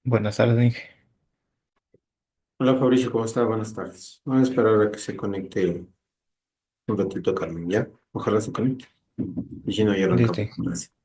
Buenas tardes, Inge. Hola Fabricio, ¿cómo está? Buenas tardes. Voy a esperar a que se conecte un ratito Carmen, ¿ya? Ojalá se conecte. Y si no, ya Listo, arrancamos. Inge. Gracias.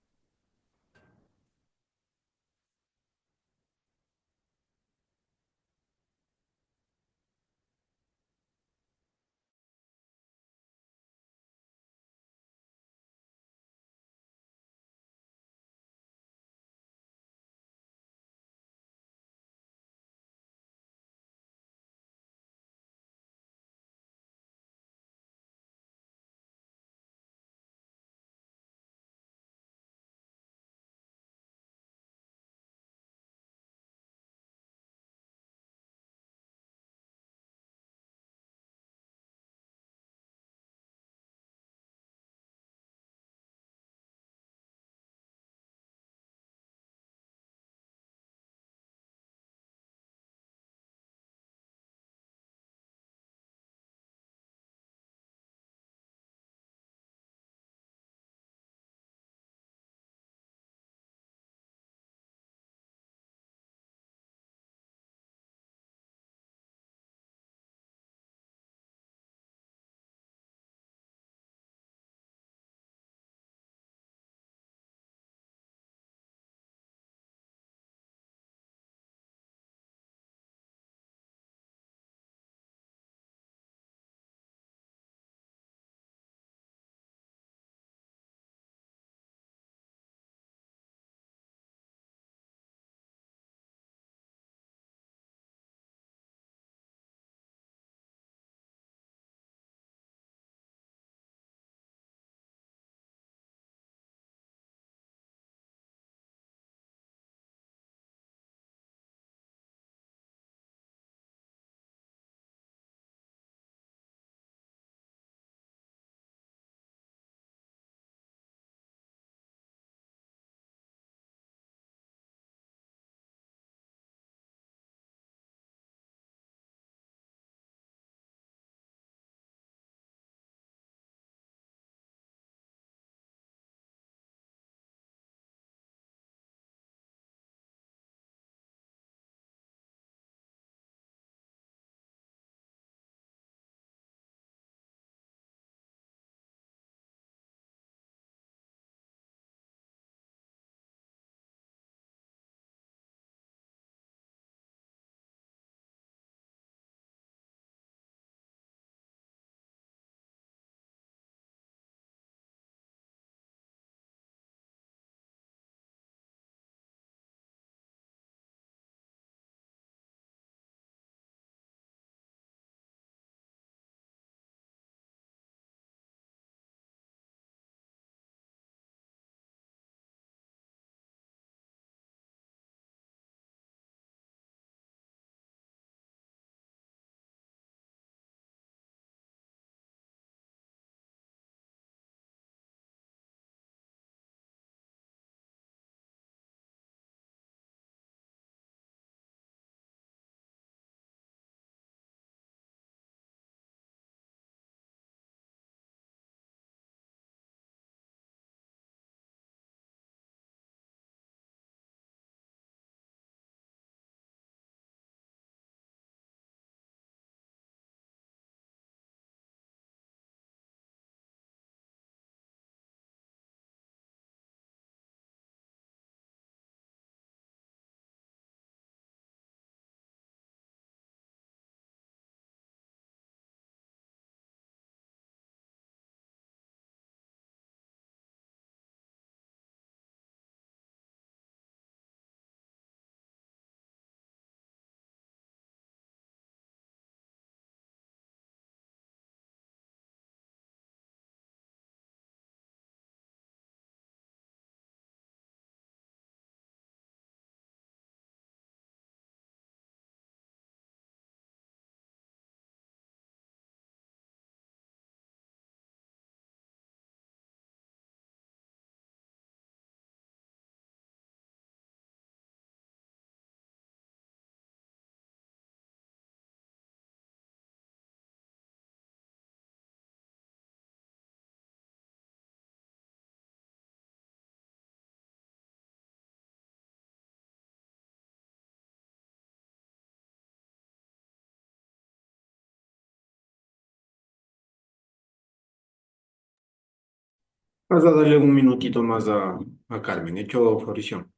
Vas a darle un minutito más a Carmen. Hecho, Fabricio.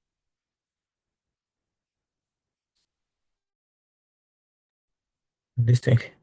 Listo, Inge.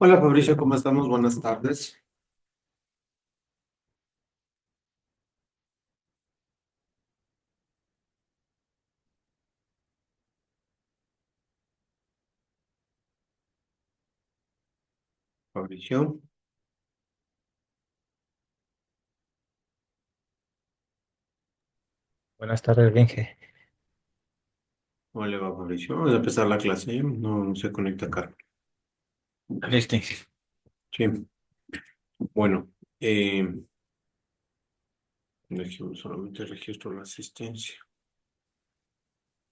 Hola, Fabricio, ¿cómo estamos? Buenas tardes. Fabricio. Buenas tardes, Inge. ¿Cómo le va, Fabricio? Vamos a empezar la clase. No se conecta Carmen. Listo, Inge. Sí. Bueno, solamente registro la asistencia.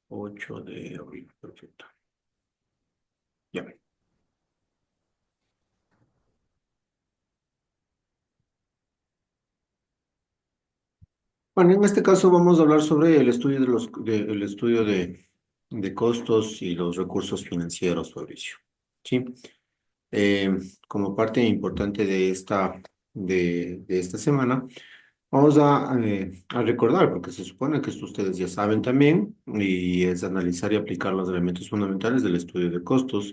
8 de abril. Perfecto. Bueno, en este caso vamos a hablar sobre el estudio el estudio de costos y los recursos financieros, Fabricio. ¿Sí? Eh, Como parte importante de esta semana, vamos a recordar, porque se supone que esto ustedes ya saben también, y es analizar y aplicar los elementos fundamentales del estudio de costos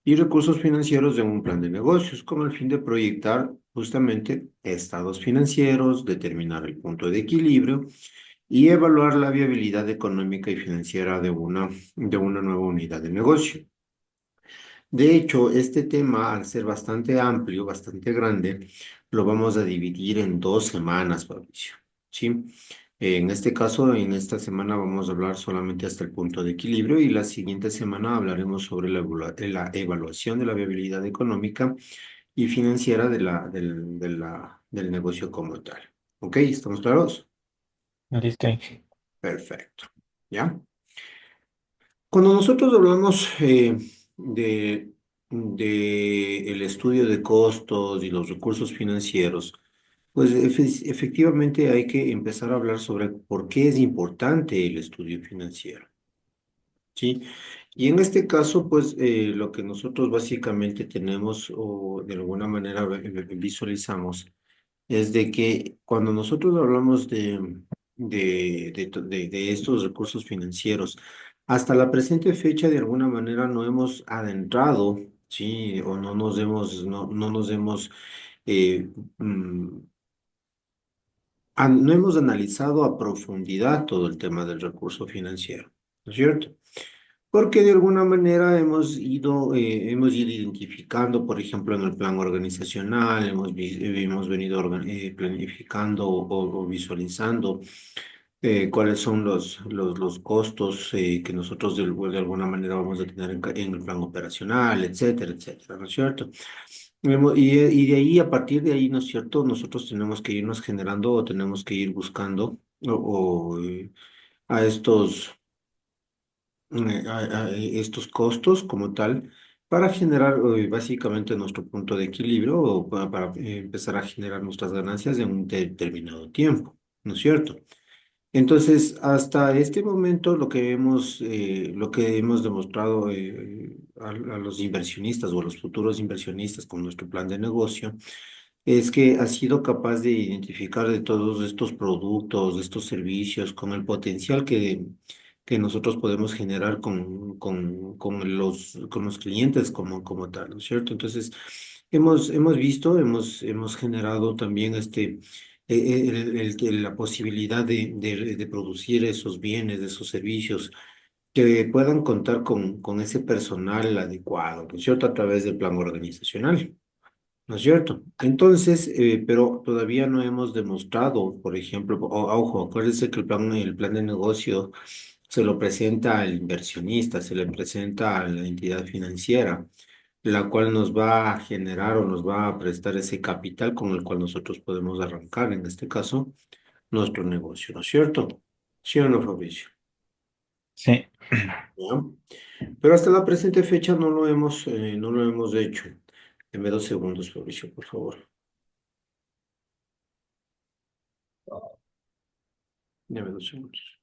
y recursos financieros de un plan de negocios, con el fin de proyectar justamente estados financieros, determinar el punto de equilibrio y evaluar la viabilidad económica y financiera de una nueva unidad de negocio. De hecho, este tema, al ser bastante amplio, bastante grande, lo vamos a dividir en 2 semanas, Fabricio. ¿Sí? En este caso, en esta semana vamos a hablar solamente hasta el punto de equilibrio y la siguiente semana hablaremos sobre la evaluación de la viabilidad económica y financiera del negocio como tal. ¿Ok? ¿Estamos claros? Listo, Inge. Perfecto. ¿Ya? Cuando nosotros hablamos de el estudio de costos y los recursos financieros, pues efectivamente hay que empezar a hablar sobre por qué es importante el estudio financiero, ¿sí? Y en este caso, pues lo que nosotros básicamente tenemos o de alguna manera visualizamos es de que cuando nosotros hablamos de estos recursos financieros, hasta la presente fecha de alguna manera no hemos adentrado, sí, o no nos hemos, eh, mm, no hemos analizado a profundidad todo el tema del recurso financiero, ¿no es cierto? Porque de alguna manera hemos ido identificando, por ejemplo, en el plan organizacional, hemos venido planificando o visualizando cuáles son los costos que nosotros de alguna manera vamos a tener en el plan operacional, etcétera, etcétera, ¿no es cierto? Y de ahí, a partir de ahí, ¿no es cierto? Nosotros tenemos que irnos generando o tenemos que ir buscando a a estos costos como tal para generar básicamente nuestro punto de equilibrio o para empezar a generar nuestras ganancias en un determinado tiempo, ¿no es cierto? Entonces, hasta este momento lo que hemos demostrado a los inversionistas o a los futuros inversionistas con nuestro plan de negocio es que ha sido capaz de identificar de todos estos productos, de estos servicios, con el potencial que nosotros podemos generar con los clientes como tal, ¿no es cierto? Entonces, hemos visto, hemos generado también la posibilidad de producir esos bienes, esos servicios, que puedan contar con ese personal adecuado, ¿no es cierto? A través del plan organizacional. ¿No es cierto? Entonces, pero todavía no hemos demostrado, por ejemplo, ojo, acuérdense que el plan de negocio se lo presenta al inversionista, se le presenta a la entidad financiera, la cual nos va a generar o nos va a prestar ese capital con el cual nosotros podemos arrancar, en este caso, nuestro negocio, ¿no es cierto? ¿Sí o no, Fabricio? Sí, ¿Ya? Pero hasta la presente fecha no lo hemos hecho. Deme 2 segundos, Fabricio, por favor. Deme 2 segundos.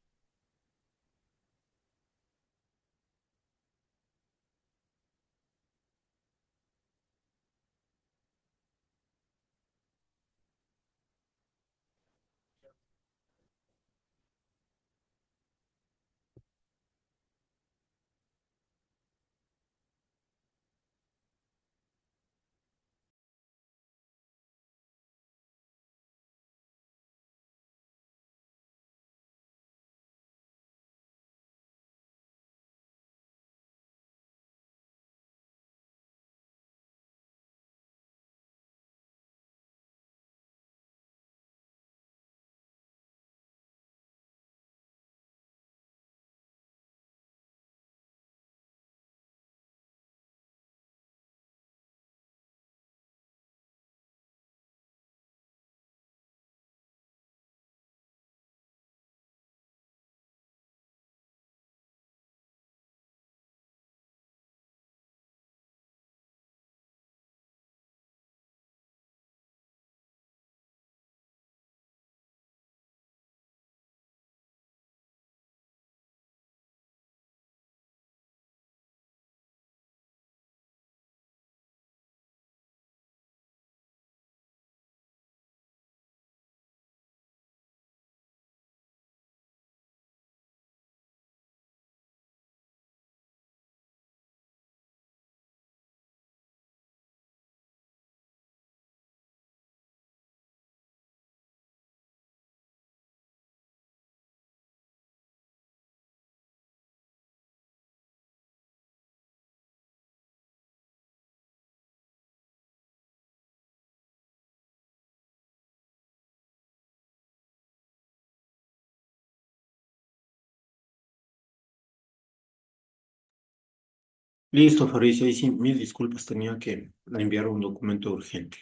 Listo, Fabricio. Y sí, mil disculpas, tenía que enviar un documento urgente.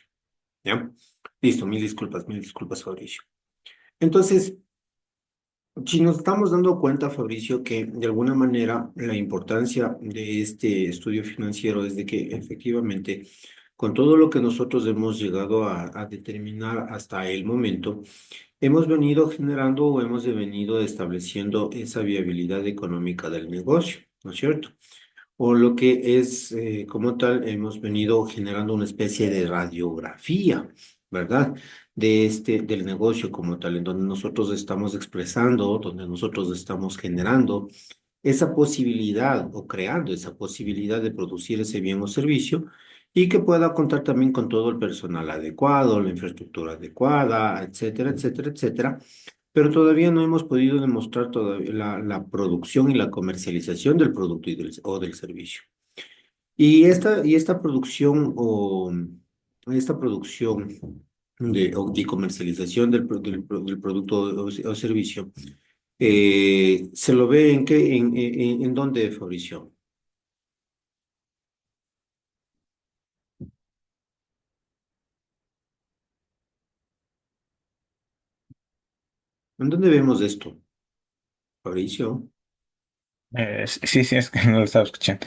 ¿Ya? Listo, mil disculpas, Fabricio. Entonces, si nos estamos dando cuenta, Fabricio, que de alguna manera la importancia de este estudio financiero es de que efectivamente, con todo lo que nosotros hemos llegado a determinar hasta el momento, hemos venido generando o hemos venido estableciendo esa viabilidad económica del negocio, ¿no es cierto? O lo que es, como tal, hemos venido generando una especie de radiografía, ¿verdad? Del negocio como tal, en donde nosotros estamos expresando, donde nosotros estamos generando esa posibilidad o creando esa posibilidad de producir ese bien o servicio y que pueda contar también con todo el personal adecuado, la infraestructura adecuada, etcétera, etcétera, etcétera, pero todavía no hemos podido demostrar todavía la producción y la comercialización del producto o del servicio. Y esta producción esta producción y comercialización del producto o servicio, ¿se lo ve en dónde, Fabricio? ¿En dónde vemos esto, Fabricio? Sí, sí, es que no lo estaba escuchando.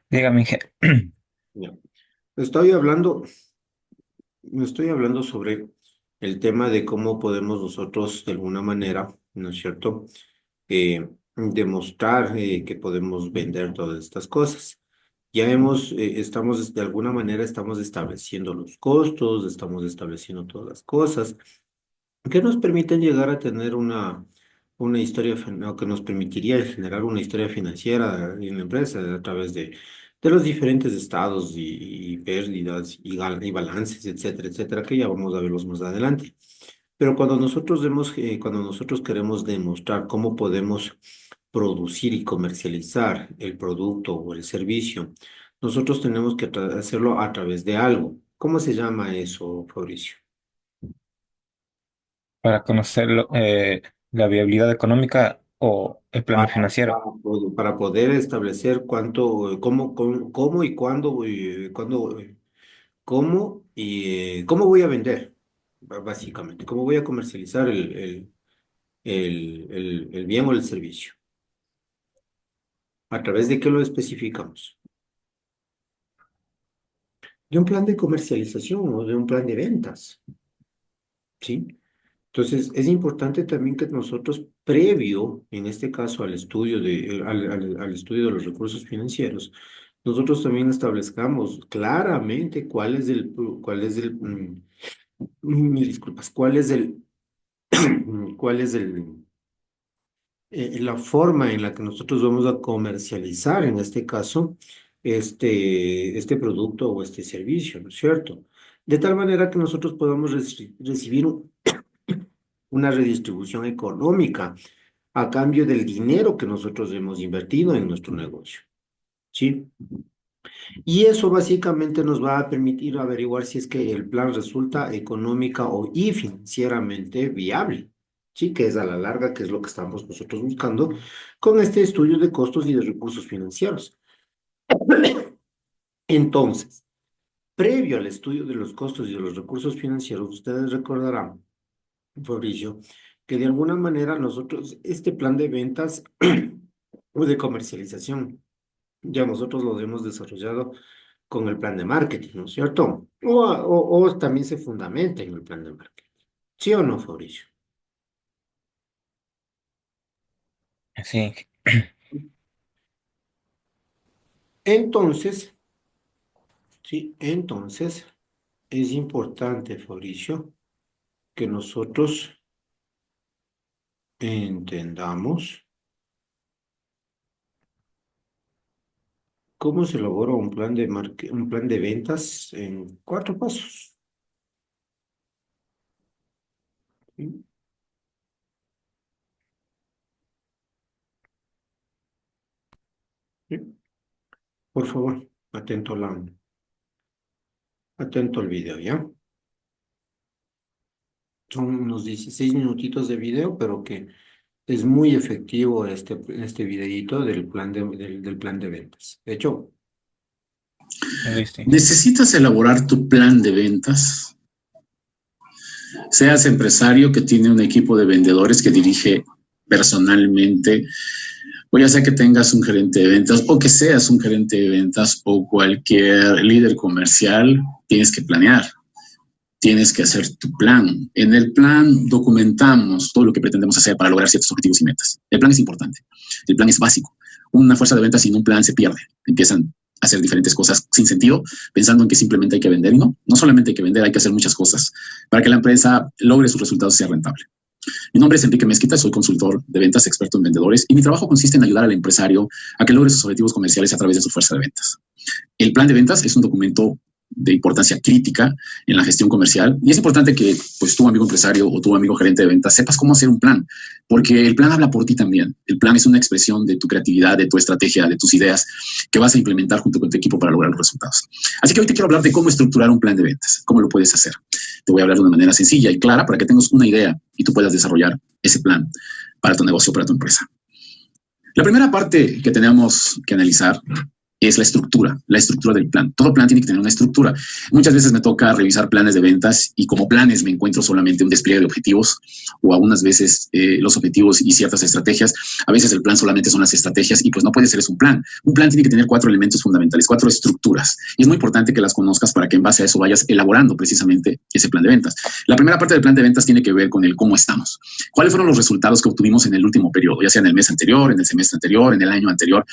Dígame, Ya. Estoy hablando, estoy hablando sobre el tema de cómo podemos nosotros, de alguna manera, ¿no es cierto? Demostrar que podemos vender todas estas cosas. Ya estamos, de alguna manera, estamos estableciendo los costos, estamos estableciendo todas las cosas que nos permiten llegar a tener una historia, o que nos permitiría generar una historia financiera en la empresa a través de los diferentes estados y pérdidas y balances, etcétera, etcétera, que ya vamos a verlos más adelante. Pero cuando nosotros queremos demostrar cómo podemos producir y comercializar el producto o el servicio, nosotros tenemos que hacerlo a través de algo. ¿Cómo se llama eso, Fabricio? para conocer la viabilidad económica o el plano para, financiero. para poder establecer cuánto, cómo y cómo y cómo voy a vender, básicamente, cómo voy a comercializar el bien o el servicio. ¿A través de qué lo especificamos? De un plan de comercialización o de un plan de ventas, ¿sí? Entonces, es importante también que nosotros, previo, en este caso, al estudio de los recursos financieros, nosotros también establezcamos claramente disculpas, cuál es la forma en la que nosotros vamos a comercializar, en este caso, este producto o este servicio, ¿no es cierto? De tal manera que nosotros podamos recibir una redistribución económica a cambio del dinero que nosotros hemos invertido en nuestro negocio, ¿sí? Y eso básicamente nos va a permitir averiguar si es que el plan resulta económica y financieramente viable, ¿sí? Que es a la larga, que es lo que estamos nosotros buscando con este estudio de costos y de recursos financieros. Entonces, previo al estudio de los costos y de los recursos financieros, ustedes recordarán, Fabricio, que de alguna manera nosotros, este plan de ventas o de comercialización, ya nosotros lo hemos desarrollado con el plan de marketing, ¿no es cierto? O también se fundamenta en el plan de marketing. ¿Sí o no, Fabricio? Sí, Entonces, sí, entonces es importante, Fabricio, que nosotros entendamos cómo se elabora un plan de ventas en 4 pasos. ¿Sí? ¿Sí? Por favor, atento al video, ¿ya? Son unos 16 minutitos de video, pero que es muy efectivo este videíto del plan de ventas. De hecho, Distinto. Necesitas elaborar tu plan de ventas. Seas empresario que tiene un equipo de vendedores que dirige personalmente, o ya sea que tengas un gerente de ventas o que seas un gerente de ventas o cualquier líder comercial, tienes que planear, tienes que hacer tu plan. En el plan documentamos todo lo que pretendemos hacer para lograr ciertos objetivos y metas. El plan es importante, el plan es básico. Una fuerza de ventas sin un plan se pierde, empiezan a hacer diferentes cosas sin sentido, pensando en que simplemente hay que vender. Y no solamente hay que vender, hay que hacer muchas cosas para que la empresa logre sus resultados y sea rentable. Mi nombre es Enrique Mezquita, soy consultor de ventas, experto en vendedores, y mi trabajo consiste en ayudar al empresario a que logre sus objetivos comerciales a través de su fuerza de ventas. El plan de ventas es un documento de importancia crítica en la gestión comercial, y es importante que pues tu amigo empresario o tu amigo gerente de ventas sepas cómo hacer un plan, porque el plan habla por ti también. El plan es una expresión de tu creatividad, de tu estrategia, de tus ideas que vas a implementar junto con tu equipo para lograr los resultados. Así que hoy te quiero hablar de cómo estructurar un plan de ventas, cómo lo puedes hacer. Te voy a hablar de una manera sencilla y clara para que tengas una idea y tú puedas desarrollar ese plan para tu negocio, para tu empresa. La primera parte que tenemos que analizar es la estructura del plan. Todo plan tiene que tener una estructura. Muchas veces me toca revisar planes de ventas y como planes me encuentro solamente un despliegue de objetivos o algunas veces los objetivos y ciertas estrategias. A veces el plan solamente son las estrategias y pues no puede ser eso un plan. Un plan tiene que tener 4 elementos fundamentales, 4 estructuras. Y es muy importante que las conozcas para que en base a eso vayas elaborando precisamente ese plan de ventas. La primera parte del plan de ventas tiene que ver con el cómo estamos. ¿Cuáles fueron los resultados que obtuvimos en el último periodo? Ya sea en el mes anterior, en el semestre anterior, en el año anterior,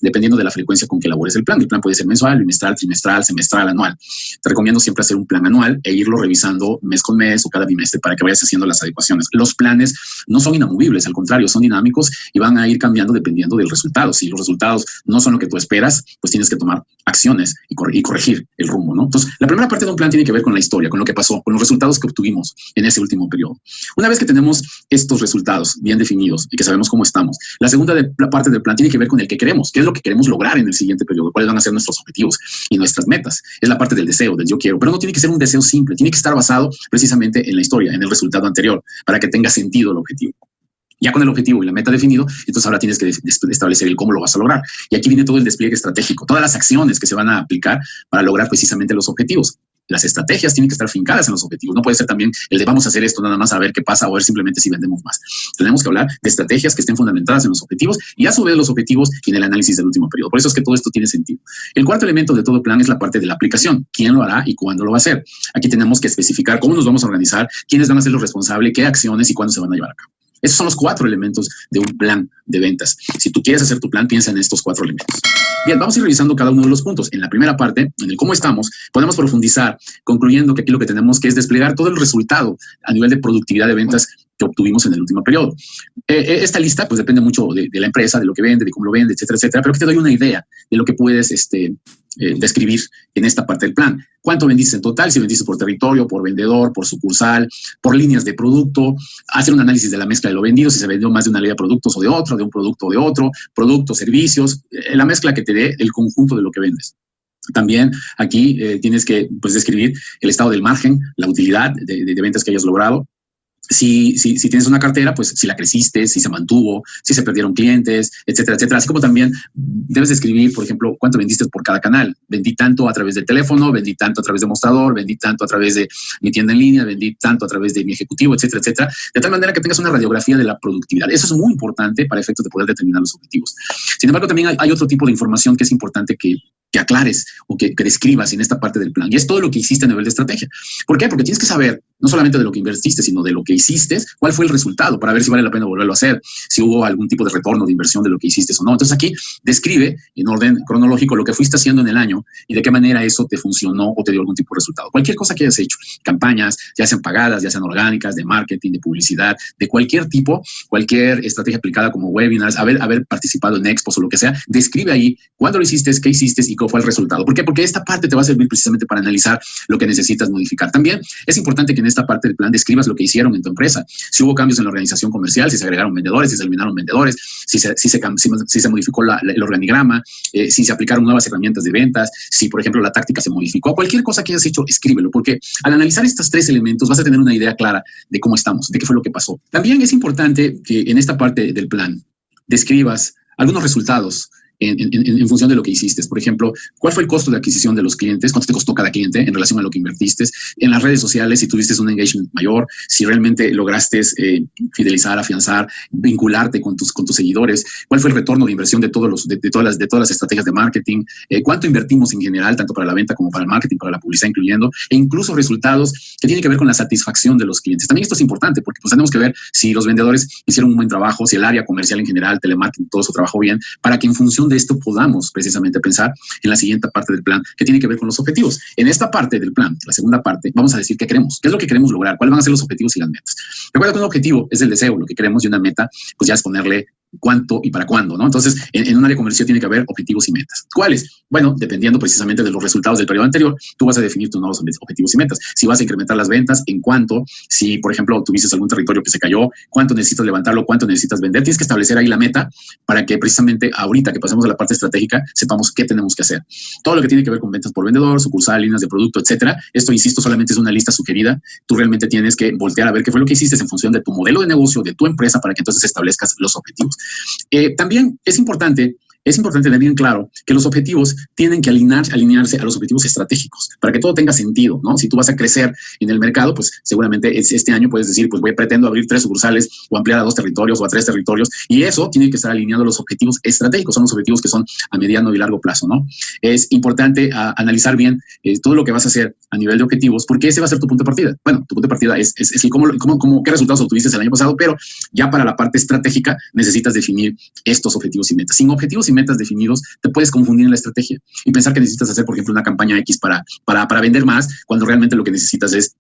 dependiendo de la frecuencia con que elabores el plan. El plan puede ser mensual, bimestral, trimestral, semestral, anual. Te recomiendo siempre hacer un plan anual e irlo revisando mes con mes o cada bimestre para que vayas haciendo las adecuaciones. Los planes no son inamovibles, al contrario, son dinámicos y van a ir cambiando dependiendo del resultado. Si los resultados no son lo que tú esperas, pues tienes que tomar acciones y corregir el rumbo, ¿no? Entonces, la primera parte de un plan tiene que ver con la historia, con lo que pasó, con los resultados que obtuvimos en ese último periodo. Una vez que tenemos estos resultados bien definidos y que sabemos cómo estamos, la segunda parte del plan tiene que ver con el que queremos, qué es lo que queremos lograr en el siguiente periodo, cuáles van a ser nuestros objetivos y nuestras metas. Es la parte del deseo, del yo quiero, pero no tiene que ser un deseo simple, tiene que estar basado precisamente en la historia, en el resultado anterior, para que tenga sentido el objetivo. Ya con el objetivo y la meta definido, entonces ahora tienes que establecer el cómo lo vas a lograr. Y aquí viene todo el despliegue estratégico, todas las acciones que se van a aplicar para lograr precisamente los objetivos. Las estrategias tienen que estar fincadas en los objetivos. No puede ser también el de vamos a hacer esto nada más a ver qué pasa o a ver simplemente si vendemos más. Tenemos que hablar de estrategias que estén fundamentadas en los objetivos y a su vez los objetivos y en el análisis del último periodo. Por eso es que todo esto tiene sentido. El cuarto elemento de todo plan es la parte de la aplicación. ¿Quién lo hará y cuándo lo va a hacer? Aquí tenemos que especificar cómo nos vamos a organizar, quiénes van a ser los responsables, qué acciones y cuándo se van a llevar a cabo. Esos son los 4 elementos de un plan de ventas. Si tú quieres hacer tu plan, piensa en estos 4 elementos. Bien, vamos a ir revisando cada uno de los puntos. En la primera parte, en el cómo estamos, podemos profundizar, concluyendo que aquí lo que tenemos que es desplegar todo el resultado a nivel de productividad de ventas que obtuvimos en el último periodo. Esta lista pues depende mucho de la empresa, de lo que vende, de cómo lo vende, etcétera, etcétera, pero aquí te doy una idea de lo que puedes describir en esta parte del plan. ¿Cuánto vendiste en total? Si vendiste por territorio, por vendedor, por sucursal, por líneas de producto, hacer un análisis de la mezcla de lo vendido, si se vendió más de una línea de productos o de otro, de un producto o de otro, productos, servicios, la mezcla que te dé el conjunto de lo que vendes. También aquí tienes que pues, describir el estado del margen, la utilidad de ventas que hayas logrado. Si tienes una cartera, pues si la creciste, si se mantuvo, si se perdieron clientes, etcétera, etcétera. Así como también debes escribir, por ejemplo, cuánto vendiste por cada canal. Vendí tanto a través del teléfono, vendí tanto a través de mostrador, vendí tanto a través de mi tienda en línea, vendí tanto a través de mi ejecutivo, etcétera, etcétera. De tal manera que tengas una radiografía de la productividad. Eso es muy importante para efectos de poder determinar los objetivos. Sin embargo, también hay otro tipo de información que es importante que aclares o que describas en esta parte del plan. Y es todo lo que hiciste a nivel de estrategia. ¿Por qué? Porque tienes que saber no solamente de lo que invertiste, sino de lo que hiciste, cuál fue el resultado para ver si vale la pena volverlo a hacer, si hubo algún tipo de retorno de inversión de lo que hiciste o no. Entonces aquí describe en orden cronológico lo que fuiste haciendo en el año y de qué manera eso te funcionó o te dio algún tipo de resultado. Cualquier cosa que hayas hecho, campañas, ya sean pagadas, ya sean orgánicas, de marketing, de publicidad, de cualquier tipo, cualquier estrategia aplicada como webinars, haber participado en expos o lo que sea, describe ahí cuándo lo hiciste, qué hiciste y cuál fue el resultado. ¿Por qué? Porque esta parte te va a servir precisamente para analizar lo que necesitas modificar. También es importante que en esta parte del plan describas lo que hicieron en tu empresa. Si hubo cambios en la organización comercial, si se agregaron vendedores, si se eliminaron vendedores, si se modificó el organigrama, si se aplicaron nuevas herramientas de ventas, si, por ejemplo, la táctica se modificó. Cualquier cosa que hayas hecho, escríbelo, porque al analizar estos 3 elementos vas a tener una idea clara de cómo estamos, de qué fue lo que pasó. También es importante que en esta parte del plan describas algunos resultados en función de lo que hiciste. Por ejemplo, ¿cuál fue el costo de adquisición de los clientes? ¿Cuánto te costó cada cliente en relación a lo que invertiste? En las redes sociales, si tuviste un engagement mayor, si realmente lograste fidelizar, afianzar, vincularte con tus seguidores, ¿cuál fue el retorno de inversión de todas las estrategias de marketing? ¿Cuánto invertimos en general, tanto para la venta como para el marketing, para la publicidad incluyendo? E incluso resultados que tienen que ver con la satisfacción de los clientes. También esto es importante porque pues tenemos que ver si los vendedores hicieron un buen trabajo, si el área comercial en general, telemarketing, todo eso trabajó bien, para que en función de esto podamos precisamente pensar en la siguiente parte del plan que tiene que ver con los objetivos. En esta parte del plan, la segunda parte, vamos a decir qué queremos, qué es lo que queremos lograr, cuáles van a ser los objetivos y las metas. Recuerda que un objetivo es el deseo, lo que queremos, y una meta, pues ya es ponerle cuánto y para cuándo, ¿no? Entonces, en un área comercial tiene que haber objetivos y metas. ¿Cuáles? Bueno, dependiendo precisamente de los resultados del periodo anterior, tú vas a definir tus nuevos objetivos y metas. Si vas a incrementar las ventas, en cuánto, si, por ejemplo, tuviste algún territorio que se cayó, cuánto necesitas levantarlo, cuánto necesitas vender, tienes que establecer ahí la meta para que precisamente ahorita que pasemos a la parte estratégica, sepamos qué tenemos que hacer. Todo lo que tiene que ver con ventas por vendedor, sucursal, líneas de producto, etcétera. Esto, insisto, solamente es una lista sugerida. Tú realmente tienes que voltear a ver qué fue lo que hiciste en función de tu modelo de negocio, de tu empresa, para que entonces establezcas los objetivos. También es importante tener bien claro que los objetivos tienen que alinearse a los objetivos estratégicos para que todo tenga sentido, ¿no? Si tú vas a crecer en el mercado, pues seguramente este año puedes decir, pues pretendo abrir 3 sucursales o ampliar a 2 territorios o a 3 territorios, y eso tiene que estar alineado a los objetivos estratégicos, son los objetivos que son a mediano y largo plazo, ¿no? Es importante analizar bien todo lo que vas a hacer a nivel de objetivos, porque ese va a ser tu punto de partida. Bueno, tu punto de partida es qué resultados obtuviste el año pasado, pero ya para la parte estratégica necesitas definir estos objetivos y metas. Sin objetivos y metas definidos, te puedes confundir en la estrategia y pensar que necesitas hacer, por ejemplo, una campaña X para vender más, cuando realmente lo que necesitas es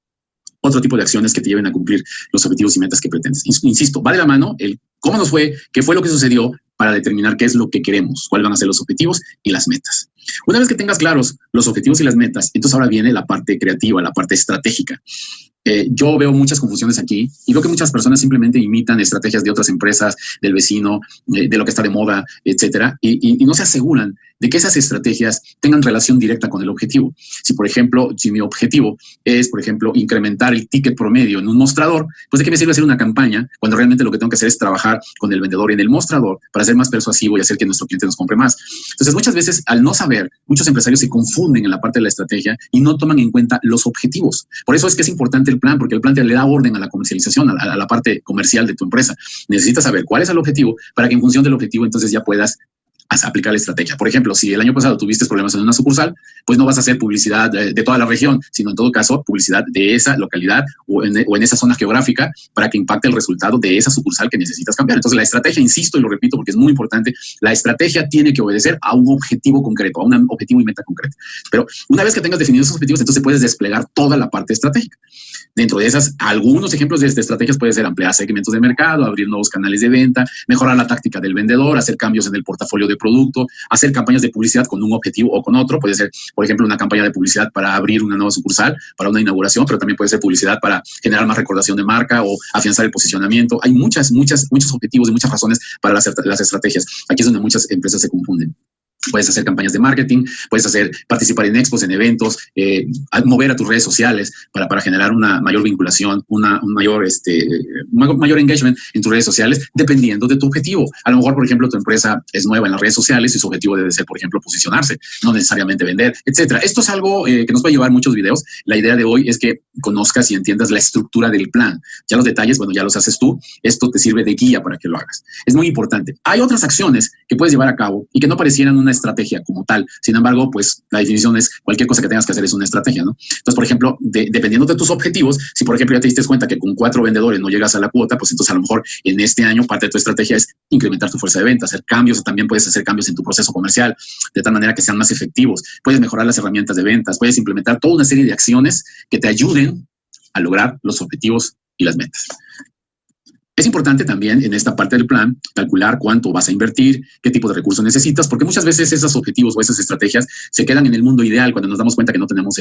otro tipo de acciones que te lleven a cumplir los objetivos y metas que pretendes. Insisto, va de la mano el cómo nos fue, qué fue lo que sucedió para determinar qué es lo que queremos, cuáles van a ser los objetivos y las metas. Una vez que tengas claros los objetivos y las metas, entonces ahora viene la parte creativa, la parte estratégica. Yo veo muchas confusiones aquí y veo que muchas personas simplemente imitan estrategias de otras empresas, del vecino, de lo que está de moda, etcétera, y no se aseguran de que esas estrategias tengan relación directa con el objetivo. Si mi objetivo es, por ejemplo, incrementar el ticket promedio en un mostrador, pues ¿de qué me sirve hacer una campaña cuando realmente lo que tengo que hacer es trabajar con el vendedor en el mostrador para ser más persuasivo y hacer que nuestro cliente nos compre más? Entonces, muchas veces, al no saber, muchos empresarios se confunden en la parte de la estrategia y no toman en cuenta los objetivos. Por eso es que es importante el plan, porque el plan le da orden a la comercialización, a la parte comercial de tu empresa. Necesitas saber cuál es el objetivo para que en función del objetivo entonces ya puedas aplicar la estrategia. Por ejemplo, si el año pasado tuviste problemas en una sucursal, pues no vas a hacer publicidad de toda la región, sino en todo caso publicidad de esa localidad o en esa zona geográfica para que impacte el resultado de esa sucursal que necesitas cambiar. Entonces la estrategia, insisto y lo repito porque es muy importante, la estrategia tiene que obedecer a un objetivo concreto, a un objetivo y meta concreta. Pero una vez que tengas definidos esos objetivos, entonces puedes desplegar toda la parte estratégica. Dentro de esas, algunos ejemplos de estrategias puede ser ampliar segmentos de mercado, abrir nuevos canales de venta, mejorar la táctica del vendedor, hacer cambios en el portafolio de producto, hacer campañas de publicidad con un objetivo o con otro. Puede ser, por ejemplo, una campaña de publicidad para abrir una nueva sucursal, para una inauguración, pero también puede ser publicidad para generar más recordación de marca o afianzar el posicionamiento. Hay muchos objetivos y muchas razones para las estrategias. Aquí es donde muchas empresas se confunden. Puedes hacer campañas de marketing, puedes participar en expos, en eventos, mover a tus redes sociales para generar una mayor vinculación, un mayor engagement en tus redes sociales, dependiendo de tu objetivo. A lo mejor, por ejemplo, tu empresa es nueva en las redes sociales y su objetivo debe ser, por ejemplo, posicionarse, no necesariamente vender, etcétera. Esto es algo que nos va a llevar muchos videos. La idea de hoy es que conozcas y entiendas la estructura del plan. Ya los detalles, bueno, ya los haces tú. Esto te sirve de guía para que lo hagas. Es muy importante. Hay otras acciones que puedes llevar a cabo y que no parecieran una estrategia como tal. Sin embargo, pues la definición es cualquier cosa que tengas que hacer es una estrategia, ¿no? Entonces, por ejemplo, dependiendo de tus objetivos, si por ejemplo ya te diste cuenta que con 4 vendedores no llegas a la cuota, pues entonces a lo mejor en este año parte de tu estrategia es incrementar tu fuerza de venta, hacer cambios, o también puedes hacer cambios en tu proceso comercial de tal manera que sean más efectivos. Puedes mejorar las herramientas de ventas, puedes implementar toda una serie de acciones que te ayuden a lograr los objetivos y las metas. Es importante también en esta parte del plan calcular cuánto vas a invertir, qué tipo de recursos necesitas, porque muchas veces esos objetivos o esas estrategias se quedan en el mundo ideal cuando nos damos cuenta que no tenemos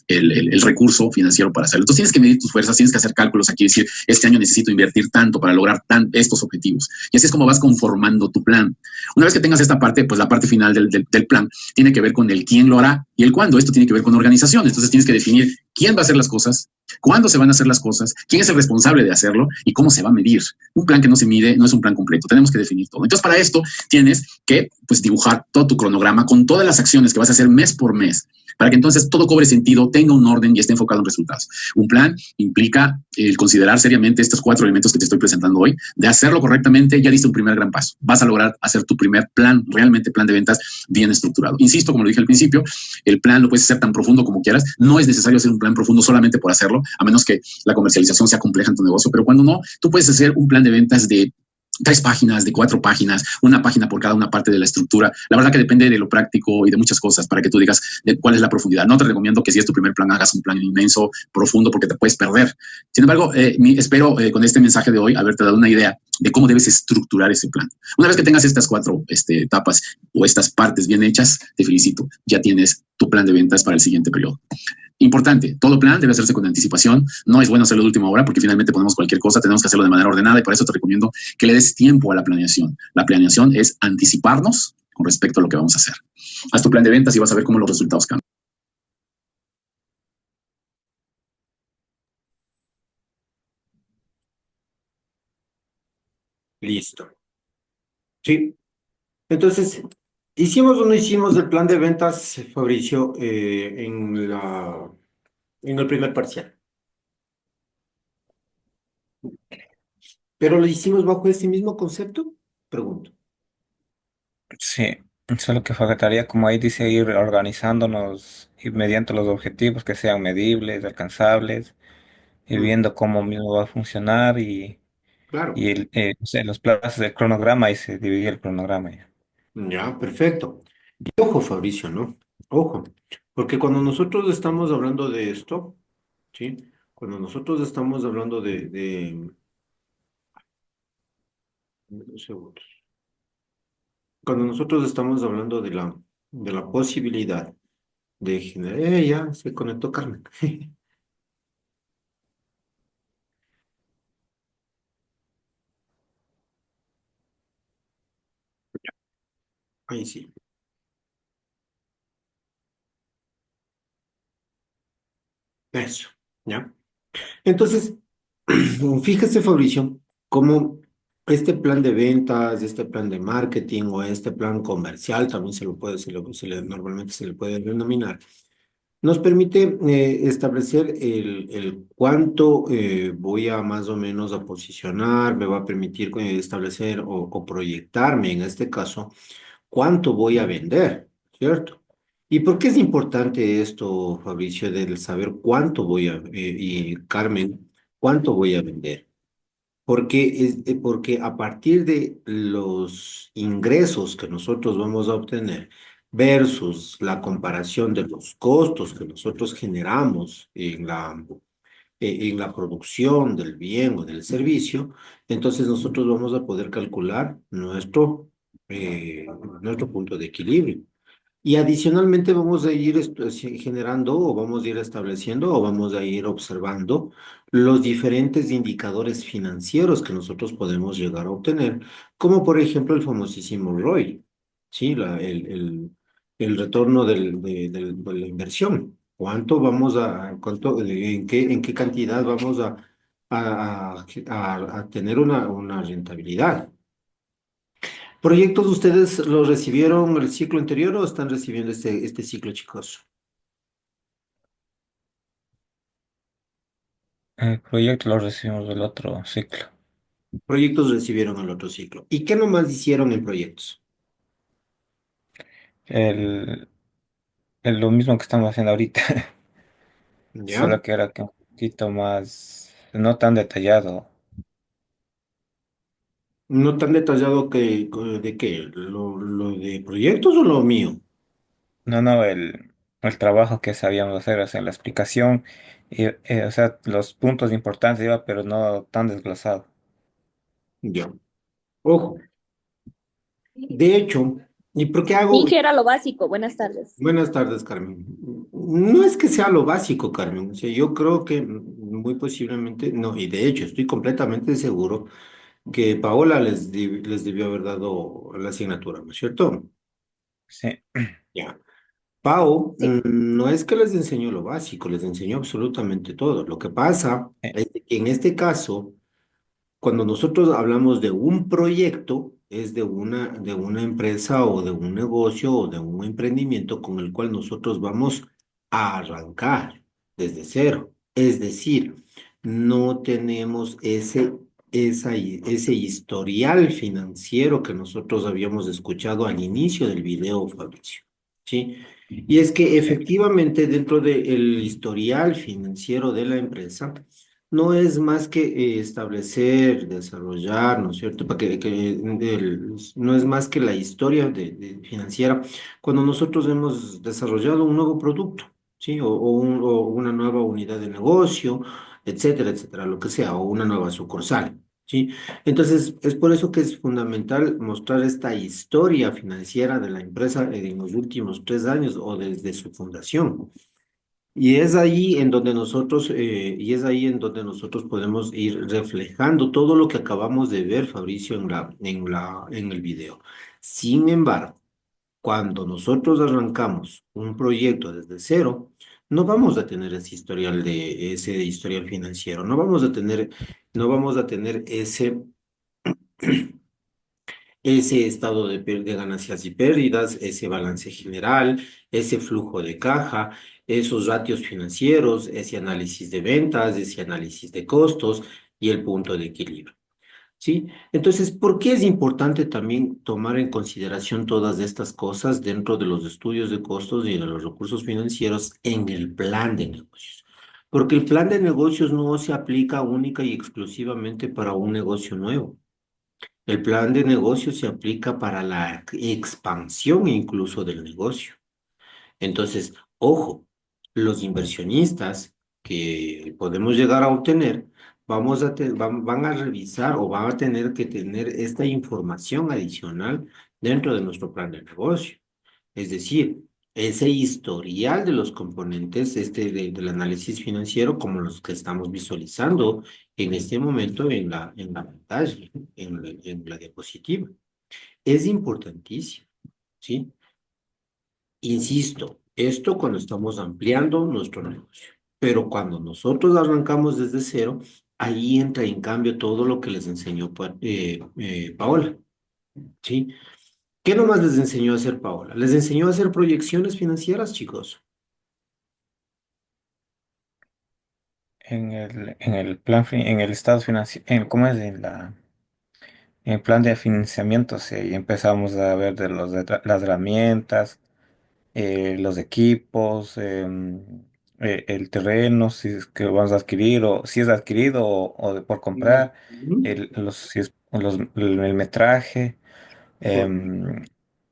el recurso financiero para hacerlo. Entonces tienes que medir tus fuerzas, tienes que hacer cálculos aquí, decir, este año necesito invertir tanto para lograr estos objetivos. Y así es como vas conformando tu plan. Una vez que tengas esta parte, pues la parte final del plan tiene que ver con el quién lo hará y el cuándo. Esto tiene que ver con organización. Entonces tienes que definir quién va a hacer las cosas, cuándo se van a hacer las cosas, quién es el responsable de hacerlo y cómo se va a medir. Un plan que no se mide no es un plan completo. Tenemos que definir todo. Entonces, para esto tienes que pues, dibujar todo tu cronograma con todas las acciones que vas a hacer mes por mes, para que entonces todo cobre sentido, tenga un orden y esté enfocado en resultados. Un plan implica el considerar seriamente estos 4 elementos que te estoy presentando hoy. De hacerlo correctamente, ya diste un primer gran paso. Vas a lograr hacer tu primer plan, realmente plan de ventas bien estructurado. Insisto, como lo dije al principio, el plan lo puedes hacer tan profundo como quieras. No es necesario hacer un plan profundo solamente por hacerlo, a menos que la comercialización sea compleja en tu negocio, pero cuando no, tú puedes hacer un plan de ventas de 3 páginas, de 4 páginas, una página por cada una parte de la estructura. La verdad que depende de lo práctico y de muchas cosas para que tú digas cuál es la profundidad. No te recomiendo que si es tu primer plan hagas un plan inmenso, profundo, porque te puedes perder. Sin embargo, espero con este mensaje de hoy haberte dado una idea de cómo debes estructurar ese plan. Una vez que tengas estas 4 etapas o estas partes bien hechas, te felicito. Ya tienes tu plan de ventas para el siguiente periodo. Importante, todo plan debe hacerse con anticipación. No es bueno hacerlo de última hora porque finalmente ponemos cualquier cosa, tenemos que hacerlo de manera ordenada y por eso te recomiendo que le des tiempo a la planeación. La planeación es anticiparnos con respecto a lo que vamos a hacer. Haz tu plan de ventas y vas a ver cómo los resultados cambian. Listo. Sí. Entonces, ¿hicimos o no hicimos el plan de ventas, Fabricio, en el primer parcial? ¿Pero lo hicimos bajo ese mismo concepto? Pregunto. Sí, solo que faltaría, como ahí dice, ir organizándonos y mediante los objetivos que sean medibles, alcanzables, ir Mm, viendo cómo mismo va a funcionar claro. y o sea, los plazos del cronograma y se divide el cronograma ya. Ya, perfecto. Y ojo, Fabricio, ¿no? Ojo, porque cuando nosotros estamos hablando de esto, ¿sí? Cuando nosotros estamos hablando un segundo. Cuando nosotros estamos hablando de la posibilidad de generar, ya se conectó Carmen. Ahí sí. Eso, ¿ya? Entonces, fíjese, Fabricio, cómo este plan de ventas, este plan de marketing o este plan comercial, también se lo puede, normalmente se le puede denominar, nos permite establecer el cuánto voy a más o menos a posicionar, me va a permitir establecer o proyectarme, en este caso, cuánto voy a vender, ¿cierto? ¿Y por qué es importante esto, Fabricio, del saber cuánto y Carmen, cuánto voy a vender? Porque a partir de los ingresos que nosotros vamos a obtener versus la comparación de los costos que nosotros generamos en la producción del bien o del servicio, entonces nosotros vamos a poder calcular eh, nuestro punto de equilibrio. Y adicionalmente vamos a ir generando o vamos a ir estableciendo o vamos a ir observando los diferentes indicadores financieros que nosotros podemos llegar a obtener, como por ejemplo el famosísimo ROI, ¿sí? El retorno de la inversión. ¿En qué cantidad vamos a tener una rentabilidad? ¿Proyectos ustedes los recibieron el ciclo anterior o están recibiendo este ciclo, chicos? El proyecto lo recibimos del otro ciclo. Proyectos recibieron el otro ciclo. ¿Y qué nomás hicieron en proyectos? El, lo mismo que estamos haciendo ahorita, ¿Ya? solo que era que un poquito más, no tan detallado. No tan detallado de qué, lo de proyectos o lo mío. No, no, el trabajo que sabíamos hacer, o sea, la explicación, y, o sea, los puntos importantes iba, pero no tan desglosado. Ya. Ojo. De hecho, ¿y por qué hago? Inge era lo básico. Buenas tardes. Buenas tardes, Carmen. No es que sea lo básico, Carmen. O sea, yo creo que muy posiblemente, no, y de hecho estoy completamente seguro que Paola les debió haber dado la asignatura, ¿no es cierto? Sí, Ya. Pau, Sí. no es que les enseñó lo básico, les enseñó absolutamente todo. Lo que pasa sí, es que en este caso, cuando nosotros hablamos de un proyecto, es de una empresa o de un negocio o de un emprendimiento con el cual nosotros vamos a arrancar desde cero. Es decir, no tenemos ese historial financiero que nosotros habíamos escuchado al inicio del video, Fabricio. ¿Sí? Y es que sí, efectivamente dentro del historial financiero de la empresa, no es más que establecer, desarrollar, ¿no es cierto? No es más que la historia financiera cuando nosotros hemos desarrollado un nuevo producto, ¿sí? O una nueva unidad de negocio, etcétera, etcétera, lo que sea, o una nueva sucursal, ¿sí? Entonces, es por eso que es fundamental mostrar esta historia financiera de la empresa en los últimos 3 años o desde su fundación. Y es ahí en donde nosotros podemos ir reflejando todo lo que acabamos de ver, Fabricio, en el video. Sin embargo, cuando nosotros arrancamos un proyecto desde cero, no vamos a tener ese historial financiero, no vamos a tener ese estado de ganancias y pérdidas, ese balance general, ese flujo de caja, esos ratios financieros, ese análisis de ventas, ese análisis de costos y el punto de equilibrio. ¿Sí? Entonces, ¿por qué es importante también tomar en consideración todas estas cosas dentro de los estudios de costos y de los recursos financieros en el plan de negocios? Porque el plan de negocios no se aplica única y exclusivamente para un negocio nuevo. El plan de negocio se aplica para la expansión incluso del negocio. Entonces, ojo, los inversionistas que podemos llegar a obtener, van a revisar o van a tener que tener esta información adicional dentro de nuestro plan de negocio. Es decir, ese historial de los componentes del análisis financiero, como los que estamos visualizando en este momento en la pantalla, en la diapositiva, es importantísimo, ¿sí? Insisto, esto cuando estamos ampliando nuestro negocio, pero cuando nosotros arrancamos desde cero, ahí entra en cambio todo lo que les enseñó Paola, ¿sí? ¿Qué nomás les enseñó a hacer Paola? Les enseñó a hacer proyecciones financieras, chicos. en el estado financiero, ¿cómo es? En el plan de financiamiento, sí, y empezamos a ver las herramientas, los equipos, el terreno, si es que vamos a adquirir, o si es adquirido por comprar, Ujú. el metraje, em,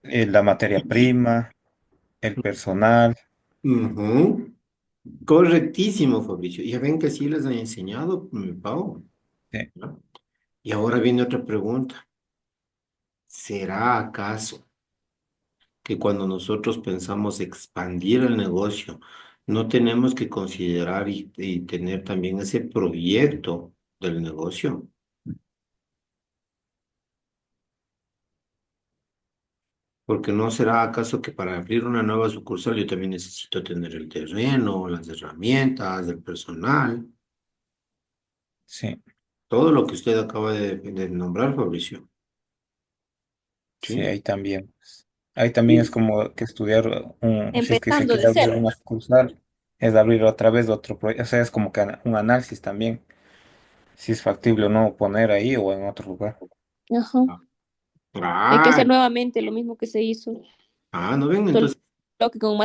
la materia prima, el personal. Ujú. Correctísimo, Fabricio. Ya ven que sí les han enseñado, Pau, Sí, ¿no? Y ahora viene otra pregunta. ¿Será acaso que cuando nosotros pensamos expandir el negocio, no tenemos que considerar y tener también ese proyecto del negocio? Porque no será acaso que para abrir una nueva sucursal yo también necesito tener el terreno, las herramientas, el personal, sí, todo lo que usted acaba de nombrar, Fabricio. sí, ¿Sí? ahí también, pues. Ahí también es Sí. como que estudiar si es que se Empezando quiere de abrir cero. una sucursal, es abrir otra vez otro proyecto, o sea, es como que un análisis también, si es factible o no poner ahí o en otro lugar. Ajá. Hay que Ah, hacer nuevamente lo mismo que se hizo, ¿no ven? solo Entonces, que con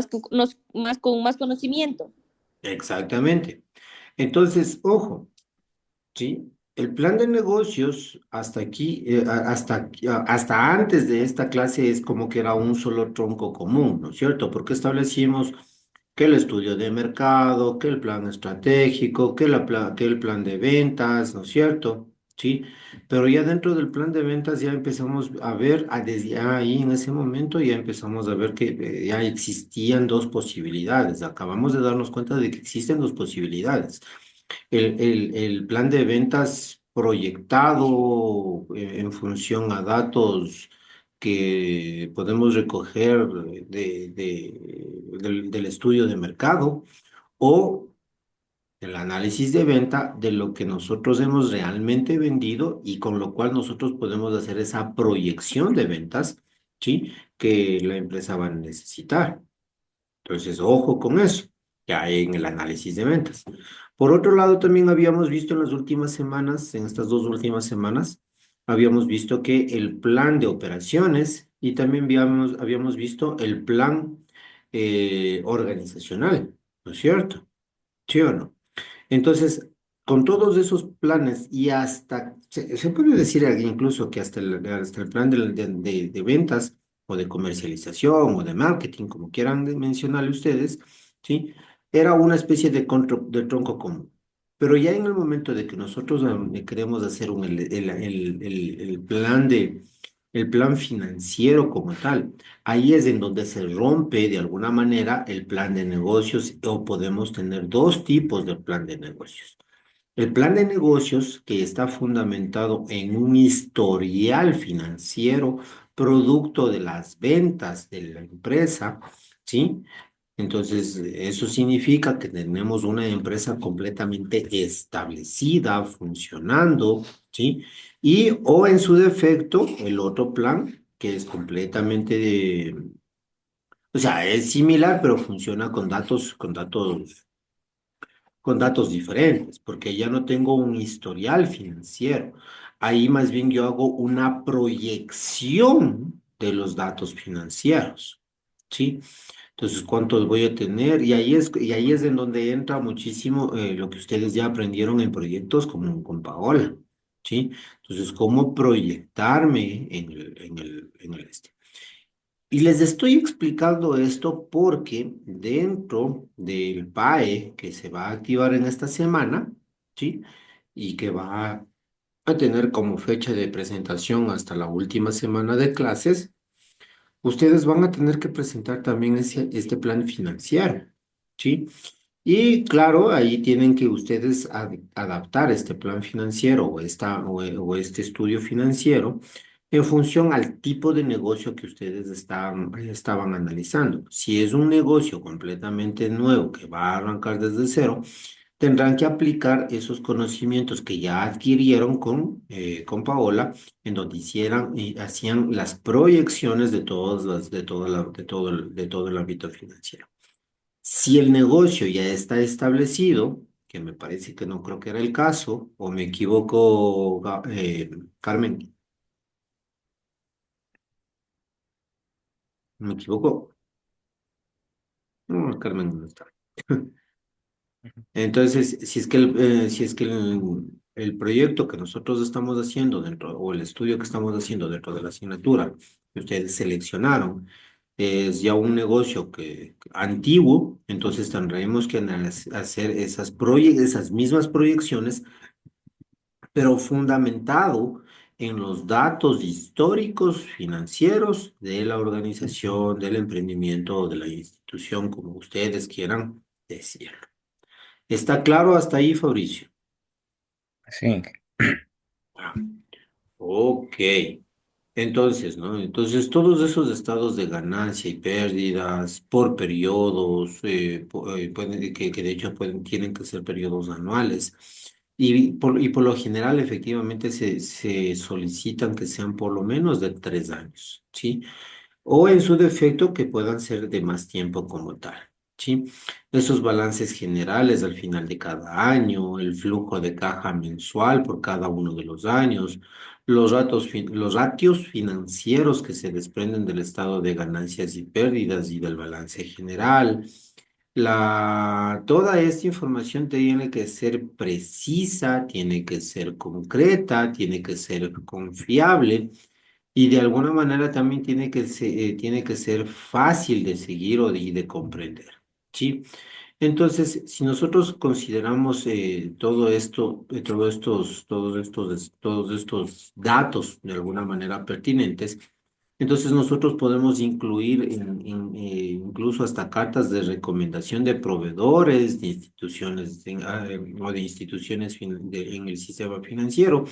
más conocimiento. exactamente. Entonces, ojo. ¿Sí? El plan de negocios hasta aquí, hasta antes de esta clase es como que era un solo tronco común, ¿no es cierto? Porque establecimos que el estudio de mercado, que el plan estratégico, que el plan de ventas, ¿no es cierto? ¿sí? Pero ya dentro del plan de ventas ya empezamos a ver, desde ahí en ese momento ya empezamos a ver que ya existían dos posibilidades. Acabamos de darnos cuenta de que existen dos posibilidades. El plan de ventas proyectado en función a datos que podemos recoger del estudio de mercado o el análisis de venta de lo que nosotros hemos realmente vendido y con lo cual nosotros podemos hacer esa proyección de ventas, ¿sí? Que la empresa va a necesitar. Entonces, ojo con eso, ya en el análisis de ventas. Por otro lado, también habíamos visto en las últimas semanas, en estas dos últimas semanas, habíamos visto que el plan de operaciones y también habíamos visto el plan organizacional, ¿no es cierto? ¿Sí o no? Entonces, con todos esos planes y hasta, se puede decir incluso que hasta el plan de ventas o de comercialización o de marketing, como quieran mencionarle ustedes, ¿sí? Era una especie de tronco común. Pero ya en el momento de que nosotros queremos hacer el plan financiero como tal, ahí es en donde se rompe de alguna manera el plan de negocios o podemos tener dos tipos de plan de negocios. El plan de negocios que está fundamentado en un historial financiero producto de las ventas de la empresa, ¿sí? Entonces, eso significa que tenemos una empresa completamente establecida, funcionando, ¿sí? Y o en su defecto, el otro plan, que es completamente o sea, es similar, pero funciona con datos diferentes, porque ya no tengo un historial financiero. Ahí más bien yo hago una proyección de los datos financieros, ¿sí? Entonces, ¿cuántos voy a tener? Y ahí es en donde entra muchísimo lo que ustedes ya aprendieron en proyectos como con Paola, ¿sí? Entonces, ¿cómo proyectarme en el. Y les estoy explicando esto porque dentro del PAE que se va a activar en esta semana, ¿sí? Y que va a tener como fecha de presentación hasta la última semana de clases, ustedes van a tener que presentar también este plan financiero, ¿sí? Y claro, ahí tienen que ustedes adaptar este plan financiero o este estudio financiero en función al tipo de negocio que ustedes estaban analizando. Si es un negocio completamente nuevo que va a arrancar desde cero, tendrán que aplicar esos conocimientos que ya adquirieron con Paola, en donde hicieran y hacían las proyecciones de todo el ámbito financiero. Si el negocio ya está establecido, que me parece que no creo que era el caso, o me equivoco, Carmen, me equivoco. No, Carmen no está. Entonces, si es que el proyecto que nosotros estamos haciendo dentro, o el estudio que estamos haciendo dentro de la asignatura que ustedes seleccionaron, es ya un negocio antiguo, entonces tendremos que hacer esas mismas proyecciones, pero fundamentado en los datos históricos financieros de la organización, del emprendimiento o de la institución, como ustedes quieran decirlo. ¿Está claro hasta ahí, Fabricio? Sí, Ah, ok. Entonces, ¿no? Entonces, todos esos estados de ganancia y pérdidas por periodos, que de hecho tienen que ser periodos anuales, y por lo general, efectivamente, se solicitan que sean por lo menos de 3 años, ¿sí? O en su defecto que puedan ser de más tiempo como tal, ¿sí? Esos balances generales al final de cada año, el flujo de caja mensual por cada uno de los años, los ratios financieros que se desprenden del estado de ganancias y pérdidas y del balance general. Toda esta información tiene que ser precisa, tiene que ser concreta, tiene que ser confiable y de alguna manera también tiene que ser fácil de seguir y de comprender, ¿sí? Entonces, si nosotros consideramos todo esto, todos estos datos de alguna manera pertinentes, entonces nosotros podemos incluir incluso hasta cartas de recomendación de proveedores, de instituciones o de instituciones en el sistema financiero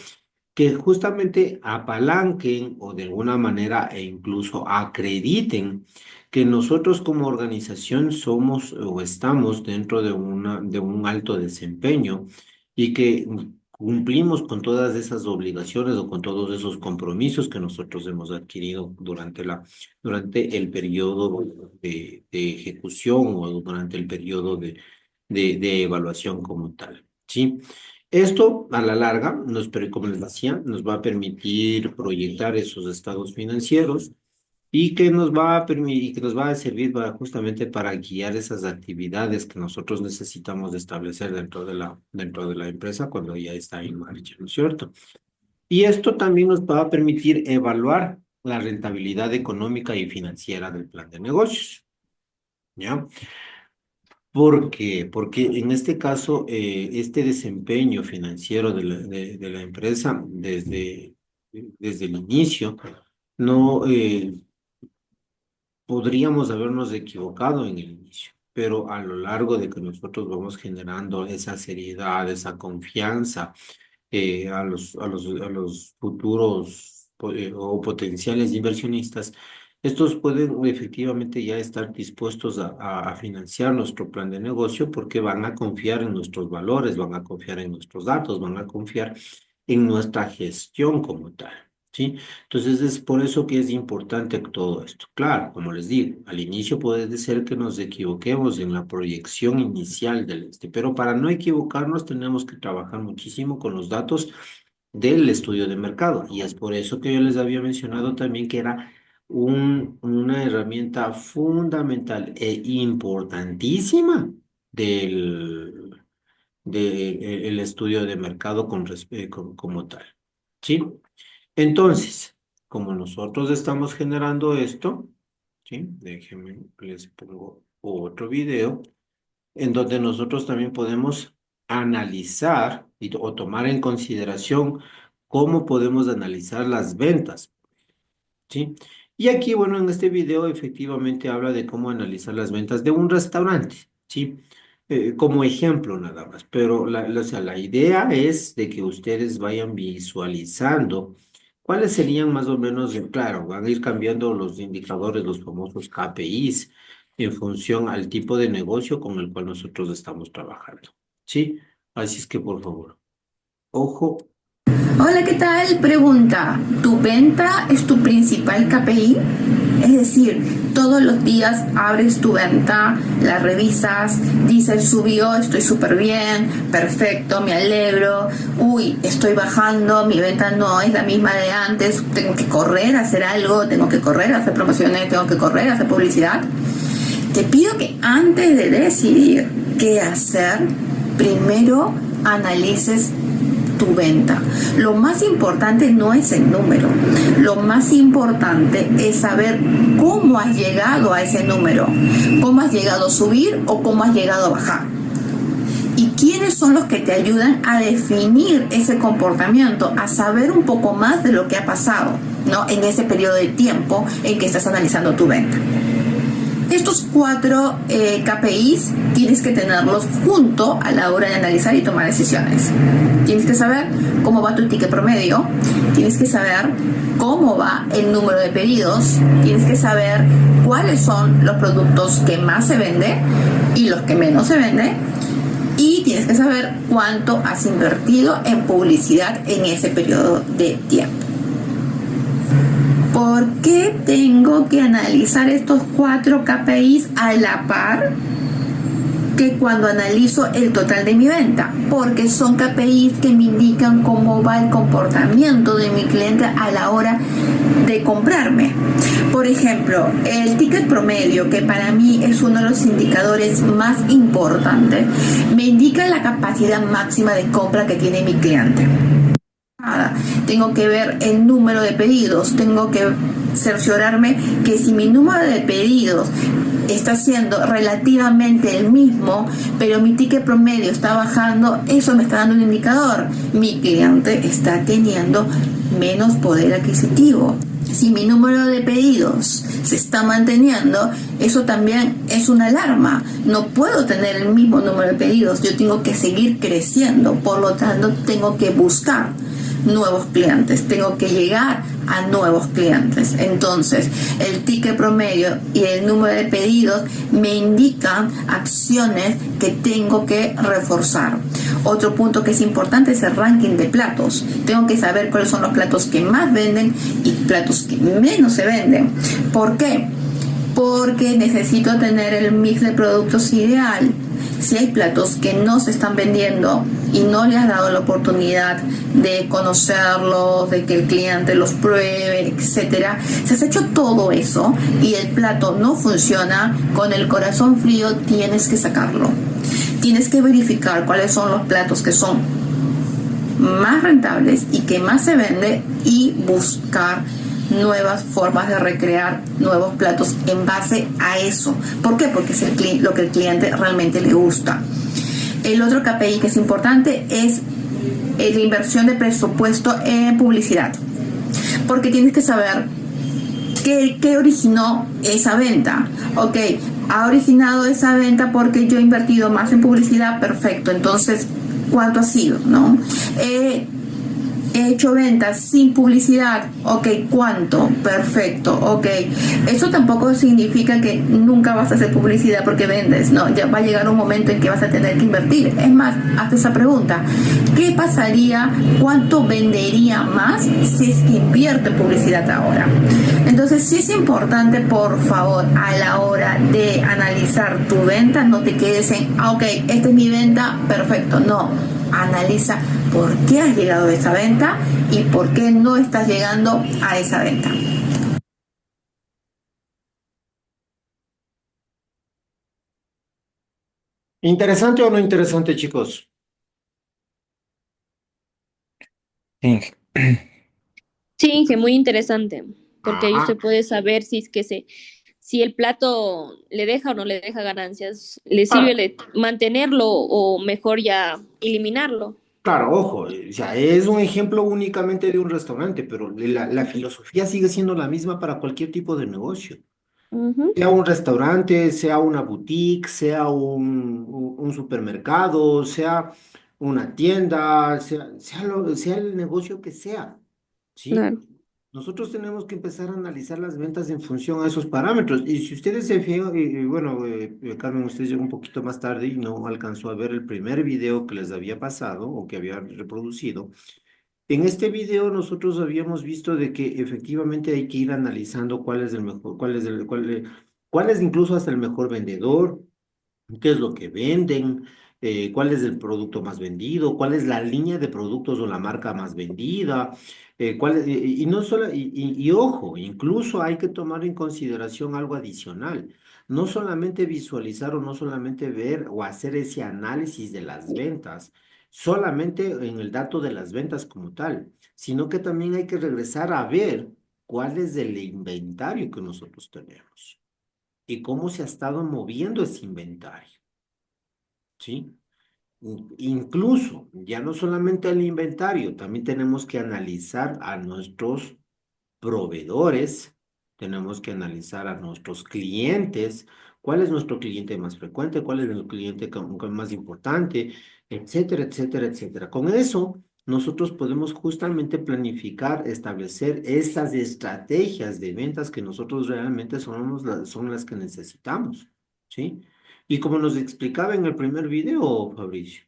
que justamente apalanquen o de alguna manera e incluso acrediten que nosotros como organización somos o estamos dentro de un alto desempeño y que cumplimos con todas esas obligaciones o con todos esos compromisos que nosotros hemos adquirido durante el periodo de ejecución o durante el periodo de evaluación como tal, ¿sí? Esto, a la larga, como les decía, nos va a permitir proyectar esos estados financieros y que nos va a permitir, que nos va a servir justamente para guiar esas actividades que nosotros necesitamos de establecer dentro de la empresa cuando ya está en marcha, ¿no es cierto? Y esto también nos va a permitir evaluar la rentabilidad económica y financiera del plan de negocios, ¿ya? ¿Por qué? Porque en este caso, este desempeño financiero de la empresa desde el inicio, no podríamos habernos equivocado en el inicio, pero a lo largo de que nosotros vamos generando esa seriedad, esa confianza a los futuros o potenciales inversionistas, estos pueden efectivamente ya estar dispuestos a financiar nuestro plan de negocio porque van a confiar en nuestros valores, van a confiar en nuestros datos, van a confiar en nuestra gestión como tal, ¿sí? Entonces es por eso que es importante todo esto. Claro, como les digo, al inicio puede ser que nos equivoquemos en la proyección inicial pero para no equivocarnos tenemos que trabajar muchísimo con los datos del estudio de mercado. Y es por eso que yo les había mencionado también que era una herramienta fundamental e importantísima del estudio de mercado como tal. ¿Sí? Entonces, como nosotros estamos generando esto, ¿sí? Déjenme, les pongo otro video en donde nosotros también podemos analizar o tomar en consideración cómo podemos analizar las ventas, ¿sí? Y aquí, bueno, en este video efectivamente habla de cómo analizar las ventas de un restaurante, ¿sí? Como ejemplo nada más, pero o sea, la idea es de que ustedes vayan visualizando cuáles serían más o menos, claro, van a ir cambiando los indicadores, los famosos KPIs, en función al tipo de negocio con el cual nosotros estamos trabajando, ¿sí? Así es que, por favor, ojo. Hola, ¿qué tal? Pregunta, ¿tu venta es tu principal KPI? Es decir, todos los días abres tu venta, la revisas, dices, subió, estoy súper bien, perfecto, me alegro, uy, estoy bajando, mi venta no es la misma de antes, tengo que correr a hacer algo, tengo que correr a hacer promociones, tengo que correr a hacer publicidad. Te pido que antes de decidir qué hacer, primero analices tu venta. Lo más importante no es el número, lo más importante es saber cómo has llegado a ese número, cómo has llegado a subir o cómo has llegado a bajar. ¿Y quiénes son los que te ayudan a definir ese comportamiento, a saber un poco más de lo que ha pasado, ¿no? En ese periodo de tiempo en que estás analizando tu venta? Estos 4 KPIs tienes que tenerlos junto a la hora de analizar y tomar decisiones. Tienes que saber cómo va tu ticket promedio, tienes que saber cómo va el número de pedidos, tienes que saber cuáles son los productos que más se venden y los que menos se venden, y tienes que saber cuánto has invertido en publicidad en ese periodo de tiempo. ¿Por qué tengo que analizar estos 4 KPIs a la par que cuando analizo el total de mi venta? Porque son KPIs que me indican cómo va el comportamiento de mi cliente a la hora de comprarme. Por ejemplo, el ticket promedio, que para mí es uno de los indicadores más importantes, me indica la capacidad máxima de compra que tiene mi cliente. Tengo que ver el número de pedidos, tengo que cerciorarme que si mi número de pedidos está siendo relativamente el mismo, pero mi ticket promedio está bajando, eso me está dando un indicador. Mi cliente está teniendo menos poder adquisitivo. Si mi número de pedidos se está manteniendo, eso también es una alarma. No puedo tener el mismo número de pedidos, yo tengo que seguir creciendo, por lo tanto tengo que buscar nuevos clientes, tengo que llegar a nuevos clientes. Entonces, el ticket promedio y el número de pedidos me indican acciones que tengo que reforzar. Otro punto que es importante es el ranking de platos. Tengo que saber cuáles son los platos que más venden y platos que menos se venden. ¿Por qué? Porque necesito tener el mix de productos ideal. Si hay platos que no se están vendiendo y no le has dado la oportunidad de conocerlos, de que el cliente los pruebe, etcétera, si has hecho todo eso y el plato no funciona, con el corazón frío tienes que sacarlo. Tienes que verificar cuáles son los platos que son más rentables y que más se vende y buscar nuevas formas de recrear nuevos platos en base a eso. ¿Por qué? Porque es lo que el cliente realmente le gusta. El otro KPI que es importante es la inversión de presupuesto en publicidad, porque tienes que saber qué originó esa venta. Ok, ha originado esa venta porque yo he invertido más en publicidad, perfecto. Entonces, ¿cuánto ha sido? ¿No? He hecho ventas sin publicidad, ok, ¿cuánto? Perfecto, ok. Eso tampoco significa que nunca vas a hacer publicidad porque vendes, no, ya va a llegar un momento en que vas a tener que invertir. Es más, hazte esa pregunta, ¿qué pasaría, cuánto vendería más si es que invierto en publicidad ahora? Entonces, sí es importante, por favor, a la hora de analizar tu venta, no te quedes en, ok, esta es mi venta, perfecto, no. Analiza por qué has llegado a esa venta y por qué no estás llegando a esa venta. ¿Interesante o no interesante, chicos? Sí, Sí, Inge, muy interesante, porque ahí Ah, usted puede saber si es que si el plato le deja o no le deja ganancias, le sirve claro, mantenerlo o mejor ya eliminarlo. claro, ojo, o sea, es un ejemplo únicamente de un restaurante, pero la filosofía sigue siendo la misma para cualquier tipo de negocio. Ujú, Sea un restaurante, sea una boutique, sea un supermercado, sea una tienda, sea el negocio que sea, ¿sí? claro. Nosotros tenemos que empezar a analizar las ventas en función a esos parámetros. Y si ustedes se fijan, y bueno, Carmen, usted llegó un poquito más tarde y no alcanzó a ver el primer video que les había pasado o que había reproducido. En este video nosotros habíamos visto de que efectivamente hay que ir analizando cuál es el mejor, cuál es incluso hasta el mejor vendedor, qué es lo que venden, cuál es el producto más vendido, cuál es la línea de productos o la marca más vendida, y no solo, y ojo, incluso hay que tomar en consideración algo adicional. No solamente visualizar o no solamente ver o hacer ese análisis de las ventas, solamente en el dato de las ventas como tal, sino que también hay que regresar a ver cuál es el inventario que nosotros tenemos y cómo se ha estado moviendo ese inventario, ¿sí? Incluso, ya no solamente el inventario, también tenemos que analizar a nuestros proveedores, tenemos que analizar a nuestros clientes, cuál es nuestro cliente más frecuente, cuál es el cliente más importante, etcétera, etcétera, etcétera. Con eso, nosotros podemos justamente planificar, establecer estas estrategias de ventas que nosotros realmente son las que necesitamos, ¿sí? Y como nos explicaba en el primer video, Fabricio,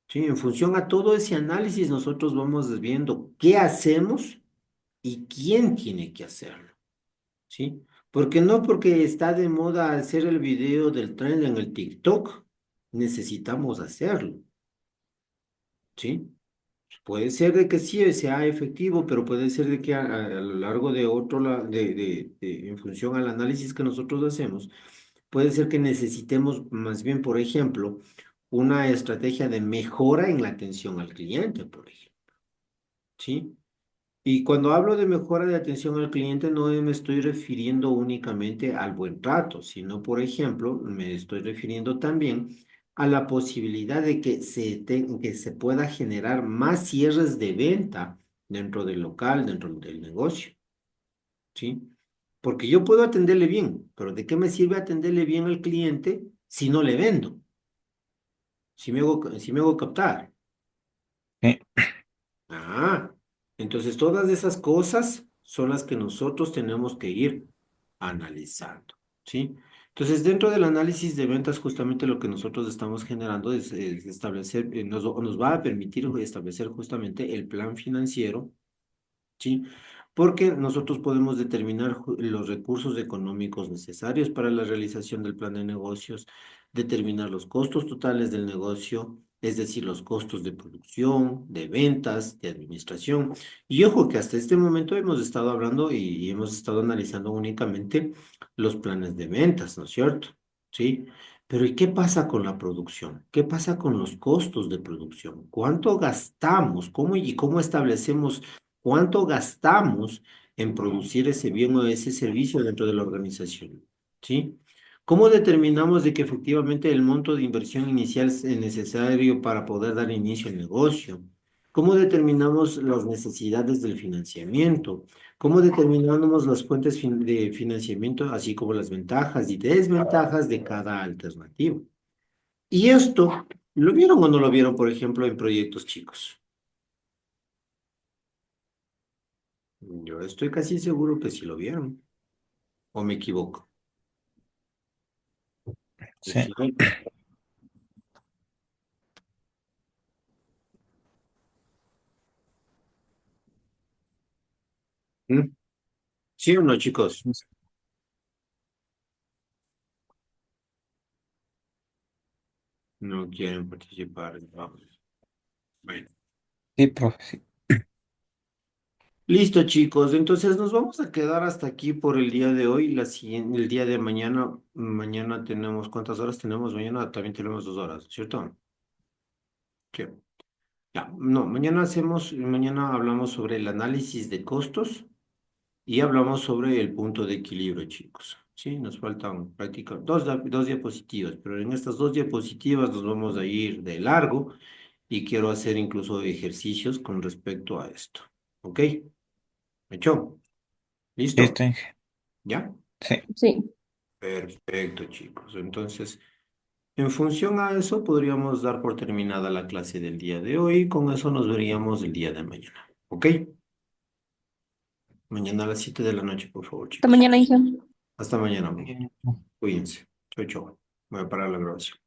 ¿sí? En función a todo ese análisis, nosotros vamos viendo qué hacemos y quién tiene que hacerlo, ¿sí? Porque no porque está de moda hacer el video del tren en el TikTok, necesitamos hacerlo, ¿sí? Puede ser de que sí sea efectivo, pero puede ser de que a lo largo de en función al análisis que nosotros hacemos, puede ser que necesitemos más bien, por ejemplo, una estrategia de mejora en la atención al cliente, por ejemplo, ¿sí? Y cuando hablo de mejora de atención al cliente, no me estoy refiriendo únicamente al buen trato, sino, por ejemplo, me estoy refiriendo también a la posibilidad de que que se pueda generar más cierres de venta dentro del local, dentro del negocio, ¿sí? Porque yo puedo atenderle bien, pero ¿de qué me sirve atenderle bien al cliente si no le vendo? Si me hago captar. Sí, Ah, entonces todas esas cosas son las que nosotros tenemos que ir analizando, ¿sí? Entonces, dentro del análisis de ventas, justamente lo que nosotros estamos generando es establecer, nos va a permitir establecer justamente el plan financiero, ¿sí? Porque nosotros podemos determinar los recursos económicos necesarios para la realización del plan de negocios, determinar los costos totales del negocio, es decir, los costos de producción, de ventas, de administración. Y ojo que hasta este momento hemos estado hablando y hemos estado analizando únicamente los planes de ventas, ¿no es cierto? ¿Sí? Pero ¿y qué pasa con la producción? ¿Qué pasa con los costos de producción? ¿Cuánto gastamos? ¿Cómo y cómo establecemos cuánto gastamos en producir ese bien o ese servicio dentro de la organización? ¿Sí? ¿Cómo determinamos de que efectivamente el monto de inversión inicial es necesario para poder dar inicio al negocio? ¿Cómo determinamos las necesidades del financiamiento? ¿Cómo determinamos las fuentes de financiamiento, así como las ventajas y desventajas de cada alternativa? Y esto, ¿lo vieron o no lo vieron, por ejemplo, en proyectos chicos? Yo estoy casi seguro que sí lo vieron. ¿O me equivoco? Pues sí. sí. ¿Mm? ¿Sí o no, chicos? No quieren participar. Vamos. Bueno. Sí, profe, sí. Listo, chicos. Entonces nos vamos a quedar hasta aquí por el día de hoy. El día de mañana, mañana tenemos, ¿cuántas horas tenemos? Mañana también tenemos 2 horas, ¿cierto? Sí. Ya, no, mañana hablamos sobre el análisis de costos y hablamos sobre el punto de equilibrio, chicos. Sí, nos faltan prácticamente dos diapositivas, pero en estas dos diapositivas nos vamos a ir de largo y quiero hacer incluso ejercicios con respecto a esto. ¿Ok? ¿Hecho? ¿Listo? Listo, Inge. ¿Ya? Sí. Sí. Perfecto, chicos. Entonces, en función a eso, podríamos dar por terminada la clase del día de hoy. Con eso nos veríamos el día de mañana. ¿Ok? Mañana a las 7 de la noche, por favor, Hasta chicos. mañana, hija. Hasta mañana. Bien. Cuídense. Chau, chau. Voy a parar la grabación.